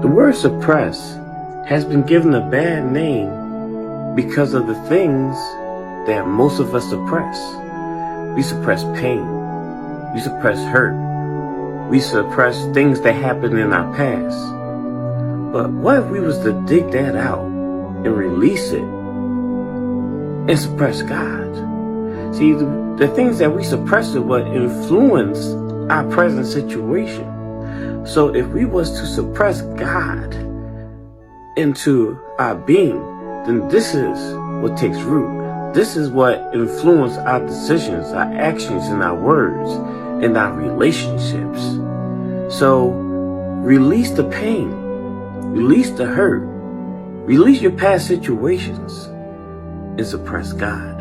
The word suppress has been given a bad name because of the things that most of us suppress. We suppress pain. We suppress hurt. We suppress things that happened in our past. But what if we was to dig that out and release it and suppress God? See, the things that we suppress are what influence our present situation. So if we was to suppress God into our being, then this is what takes root. This is what influences our decisions, our actions, and our words, and our relationships. So release the pain, release the hurt, release your past situations, and suppress God.